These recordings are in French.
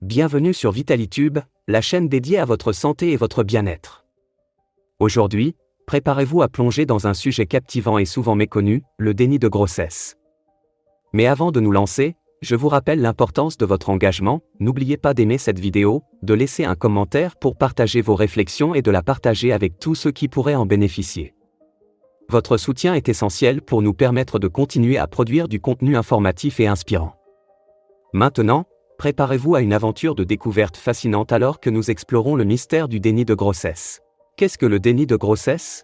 Bienvenue sur VitaliTube, la chaîne dédiée à votre santé et votre bien-être. Aujourd'hui, préparez-vous à plonger dans un sujet captivant et souvent méconnu, le déni de grossesse. Mais avant de nous lancer, je vous rappelle l'importance de votre engagement. N'oubliez pas d'aimer cette vidéo, de laisser un commentaire pour partager vos réflexions et de la partager avec tous ceux qui pourraient en bénéficier. Votre soutien est essentiel pour nous permettre de continuer à produire du contenu informatif et inspirant. Maintenant, préparez-vous à une aventure de découverte fascinante alors que nous explorons le mystère du déni de grossesse. Qu'est-ce que le déni de grossesse ?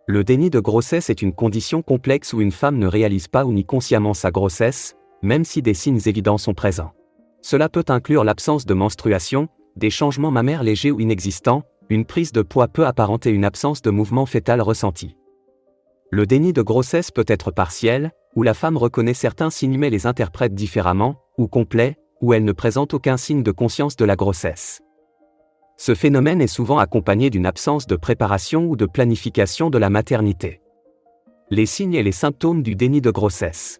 Le déni de grossesse est une condition complexe où une femme ne réalise pas ou nie consciemment sa grossesse, même si des signes évidents sont présents. Cela peut inclure l'absence de menstruation, des changements mammaires légers ou inexistants, une prise de poids peu apparente et une absence de mouvement fœtal ressenti. Le déni de grossesse peut être partiel, où la femme reconnaît certains signes mais les interprète différemment, ou complet, où elle ne présente aucun signe de conscience de la grossesse. Ce phénomène est souvent accompagné d'une absence de préparation ou de planification de la maternité. Les signes et les symptômes du déni de grossesse.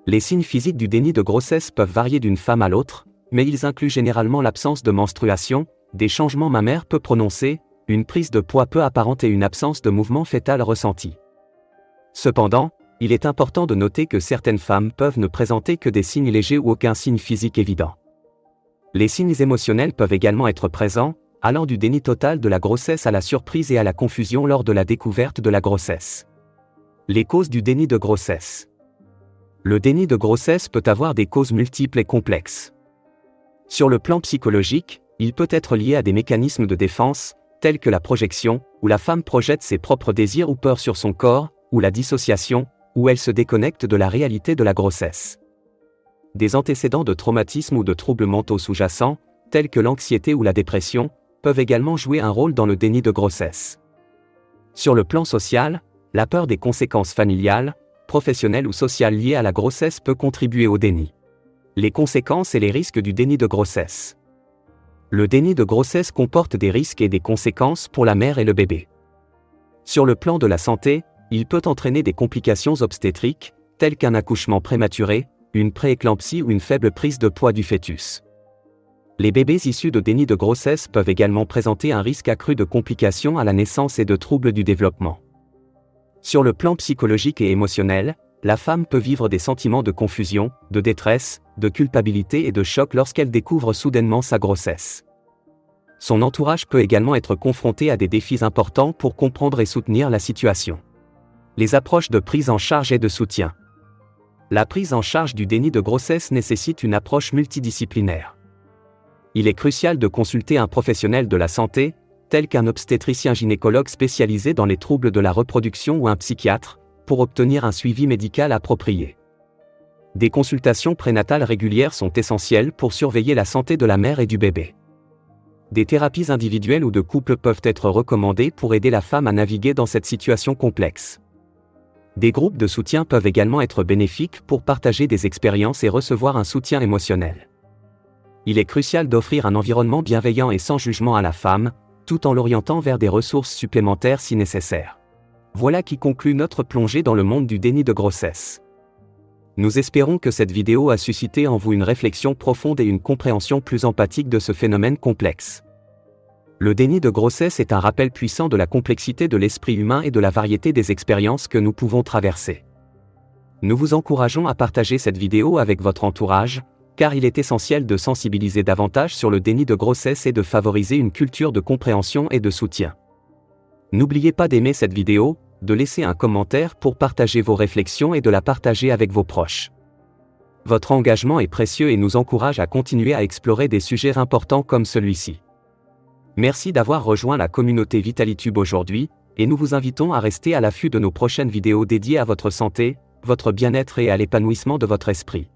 Les signes physiques du déni de grossesse peuvent varier d'une femme à l'autre, mais ils incluent généralement l'absence de menstruation, des changements mammaires peu prononcés, une prise de poids peu apparente et une absence de mouvement fœtal ressenti. Cependant, il est important de noter que certaines femmes peuvent ne présenter que des signes légers ou aucun signe physique évident. Les signes émotionnels peuvent également être présents, allant du déni total de la grossesse à la surprise et à la confusion lors de la découverte de la grossesse. Les causes du déni de grossesse. Le déni de grossesse peut avoir des causes multiples et complexes. Sur le plan psychologique, il peut être lié à des mécanismes de défense, tels que la projection, où la femme projette ses propres désirs ou peurs sur son corps, ou la dissociation, où elle se déconnecte de la réalité de la grossesse. Des antécédents de traumatisme ou de troubles mentaux sous-jacents, tels que l'anxiété ou la dépression, peuvent également jouer un rôle dans le déni de grossesse. Sur le plan social, la peur des conséquences familiales, professionnelles ou sociales liées à la grossesse peut contribuer au déni. Les conséquences et les risques du déni de grossesse. Le déni de grossesse comporte des risques et des conséquences pour la mère et le bébé. Sur le plan de la santé, il peut entraîner des complications obstétriques, telles qu'un accouchement prématuré, une prééclampsie ou une faible prise de poids du fœtus. Les bébés issus de déni de grossesse peuvent également présenter un risque accru de complications à la naissance et de troubles du développement. Sur le plan psychologique et émotionnel, la femme peut vivre des sentiments de confusion, de détresse, de culpabilité et de choc lorsqu'elle découvre soudainement sa grossesse. Son entourage peut également être confronté à des défis importants pour comprendre et soutenir la situation. Les approches de prise en charge et de soutien. La prise en charge du déni de grossesse nécessite une approche multidisciplinaire. Il est crucial de consulter un professionnel de la santé, tel qu'un obstétricien gynécologue spécialisé dans les troubles de la reproduction ou un psychiatre, pour obtenir un suivi médical approprié. Des consultations prénatales régulières sont essentielles pour surveiller la santé de la mère et du bébé. Des thérapies individuelles ou de couple peuvent être recommandées pour aider la femme à naviguer dans cette situation complexe. Des groupes de soutien peuvent également être bénéfiques pour partager des expériences et recevoir un soutien émotionnel. Il est crucial d'offrir un environnement bienveillant et sans jugement à la femme, tout en l'orientant vers des ressources supplémentaires si nécessaire. Voilà qui conclut notre plongée dans le monde du déni de grossesse. Nous espérons que cette vidéo a suscité en vous une réflexion profonde et une compréhension plus empathique de ce phénomène complexe. Le déni de grossesse est un rappel puissant de la complexité de l'esprit humain et de la variété des expériences que nous pouvons traverser. Nous vous encourageons à partager cette vidéo avec votre entourage, car il est essentiel de sensibiliser davantage sur le déni de grossesse et de favoriser une culture de compréhension et de soutien. N'oubliez pas d'aimer cette vidéo, de laisser un commentaire pour partager vos réflexions et de la partager avec vos proches. Votre engagement est précieux et nous encourage à continuer à explorer des sujets importants comme celui-ci. Merci d'avoir rejoint la communauté VitaliTube aujourd'hui, et nous vous invitons à rester à l'affût de nos prochaines vidéos dédiées à votre santé, votre bien-être et à l'épanouissement de votre esprit.